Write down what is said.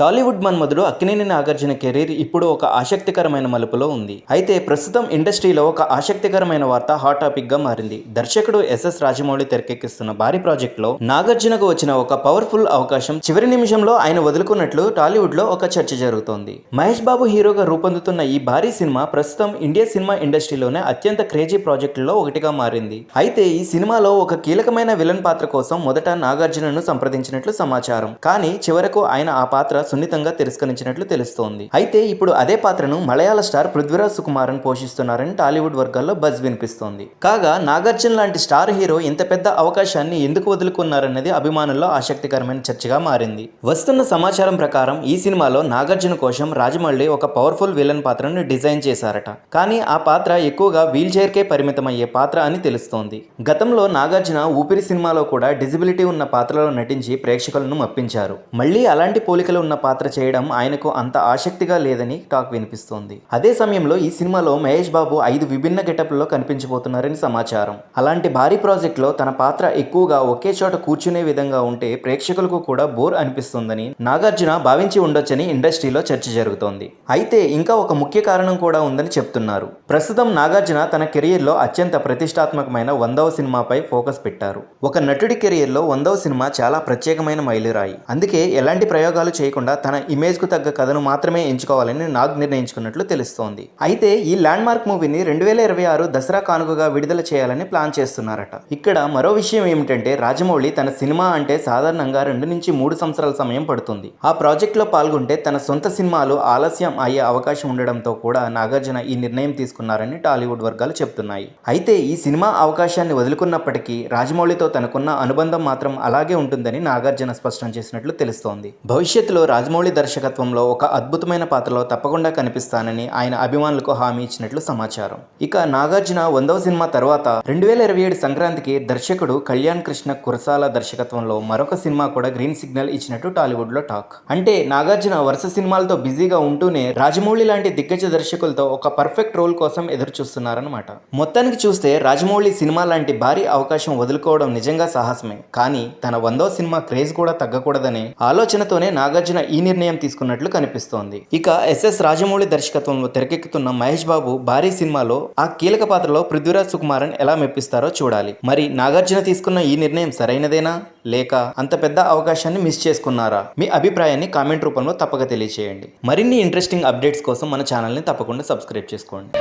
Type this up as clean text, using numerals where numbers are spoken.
టాలీవుడ్ మన్మధుడు Akkineni Nagarjuna career ఇప్పుడు ఒక ఆసక్తికరమైన మలుపులో ఉంది. అయితే ప్రస్తుతం ఇండస్ట్రీలో ఒక ఆసక్తికరమైన వార్త హాట్ టాపిక్ గా మారింది. దర్శకుడు ఎస్ఎస్ రాజమౌళి తెరకెక్కిస్తున్న భారీ ప్రాజెక్ట్ లో నాగార్జునకు వచ్చిన ఒక పవర్ఫుల్ అవకాశం చివరి నిమిషంలో ఆయన వదులుకున్నట్లు టాలీవుడ్ లో ఒక చర్చ జరుగుతోంది. మహేష్ బాబు హీరోగా రూపొందుతున్న ఈ భారీ సినిమా ప్రస్తుతం ఇండియా సినిమా ఇండస్ట్రీలోనే అత్యంత క్రేజీ ప్రాజెక్టుల్లో ఒకటిగా మారింది. అయితే ఈ సినిమాలో ఒక కీలకమైన విలన్ పాత్ర కోసం మొదట నాగార్జునను సంప్రదించినట్లు సమాచారం. కానీ చివరకు ఆయన ఆ పాత్ర సున్నితంగా తిరస్కరించినట్లు తెలుస్తోంది. అయితే ఇప్పుడు అదే పాత్రను మలయాళ స్టార్ పృథ్వీరాజ్ సుకుమారన్ పోషిస్తున్నారని టాలీవుడ్ వర్గాల్లో బజ్ వినిపిస్తోంది. కాగా నాగార్జున లాంటి స్టార్ హీరో ఇంత పెద్ద అవకాశాన్ని ఎందుకు వదులుకున్నారన్నది అభిమానుల్లో ఆసక్తికరమైన చర్చగా మారింది. వస్తున్న సమాచారం ప్రకారం ఈ సినిమాలో నాగార్జున కోసం రాజమౌళి ఒక పవర్ఫుల్ విలన్ పాత్రను డిజైన్ చేశారట. కానీ ఆ పాత్ర ఎక్కువగా వీల్ చైర్కే పరిమితమయ్యే పాత్ర అని తెలుస్తోంది. గతంలో నాగార్జున ఊపిరి సినిమాలో కూడా డిజిబిలిటీ ఉన్న పాత్రలో నటించి ప్రేక్షకులను మప్పించారు. మళ్ళీ అలాంటి పోలికలు ఉన్న పాత్ర చేయడం ఆయనకు అంత ఆసక్తిగా లేదని టాక్ వినిపిస్తోంది. అదే సమయంలో ఈ సినిమాలో మహేష్ బాబు 5 విభిన్న గెటప్లలో కనిపించబోతున్నారని సమాచారం. అలాంటి భారీ ప్రాజెక్ట్ లో తన పాత్ర ఎక్కువగా ఒకే చోట కూర్చునే విధంగా ఉంటే ప్రేక్షకులకు కూడా బోర్ అనిపిస్తుందని నాగార్జున భావించి ఉండొచ్చని ఇండస్ట్రీలో చర్చ జరుగుతోంది. అయితే ఇంకా ఒక ముఖ్య కారణం కూడా ఉందని చెప్తున్నారు. ప్రస్తుతం నాగార్జున తన కెరీర్ లో అత్యంత ప్రతిష్టాత్మకమైన 100వ సినిమాపై ఫోకస్ పెట్టారు. ఒక నటుడి కెరీర్ లో 100వ సినిమా చాలా ప్రత్యేకమైన మైలురాయి. అందుకే ఎలాంటి ప్రయోగాలు చేయకుండా తన ఇమేజ్ కు తగ్గ కథను మాత్రమే ఎంచుకోవాలని నాగ్ నిర్ణయించుకున్నట్లు తెలుస్తోంది. అయితే ఈ ల్యాండ్ మార్క్ మూవీని 2026 దసరా కానుకగా విడుదల చేయాలని ప్లాన్ చేస్తున్నారట. ఇక్కడ మరో విషయం ఏమిటంటే రాజమౌళి తన సినిమా అంటే సాధారణంగా 2 నుంచి 3 సంవత్సరాల సమయం పడుతుంది. ఆ ప్రాజెక్ట్ లో పాల్గొంటే తన సొంత సినిమాలు ఆలస్యం అయ్యే అవకాశం ఉండడంతో కూడా నాగార్జున ఈ నిర్ణయం తీసుకున్నారని టాలీవుడ్ వర్గాలు చెప్తున్నాయి. అయితే ఈ సినిమా అవకాశాన్ని వదులుకున్నప్పటికీ రాజమౌళితో తనకున్న అనుబంధం మాత్రం అలాగే ఉంటుందని నాగార్జున స్పష్టం చేసినట్లు తెలుస్తోంది. భవిష్యత్తులో రాజమౌళి దర్శకత్వంలో ఒక అద్భుతమైన పాత్రలో తప్పకుండా కనిపిస్తానని ఆయన అభిమానులకు హామీ ఇచ్చినట్లు సమాచారం. ఇక నాగార్జున 100వ సినిమా తర్వాత 2027 సంక్రాంతికి దర్శకుడు కళ్యాణ్ కృష్ణ కురసాల దర్శకత్వంలో మరొక సినిమా కూడా గ్రీన్ సిగ్నల్ ఇచ్చినట్టు టాలీవుడ్ లో టాక్. అంటే నాగార్జున వరుస సినిమాలతో బిజీగా ఉంటూనే రాజమౌళి లాంటి దిగ్గజ దర్శకులతో ఒక పర్ఫెక్ట్ రోల్ కోసం ఎదురు చూస్తున్నారన్నమాట. మొత్తానికి చూస్తే రాజమౌళి సినిమా లాంటి భారీ అవకాశం వదులుకోవడం నిజంగా సాహసమే. కానీ తన 100వ సినిమా క్రేజ్ కూడా తగ్గకూడదనే ఆలోచనతోనే నాగార్జున ఈ నిర్ణయం తీసుకున్నట్లు కనిపిస్తోంది. ఇక ఎస్ఎస్ రాజమౌళి దర్శకత్వంలో తెరకెక్కుతున్న మహేష్ బాబు భారీ సినిమాలో ఆ కీలక పాత్రలో పృథ్వీరాజ్ సుకుమారన్ ఎలా మెప్పిస్తారో చూడాలి. మరి నాగార్జున తీసుకున్న ఈ నిర్ణయం సరైనదేనా లేక అంత పెద్ద అవకాశాన్ని మిస్ చేసుకున్నారా? మీ అభిప్రాయాన్ని కామెంట్ రూపంలో తప్పక తెలియజేయండి. మరిన్ని ఇంట్రెస్టింగ్ అప్డేట్స్ కోసం మన ఛానల్ని తప్పకుండా సబ్స్క్రైబ్ చేసుకోండి.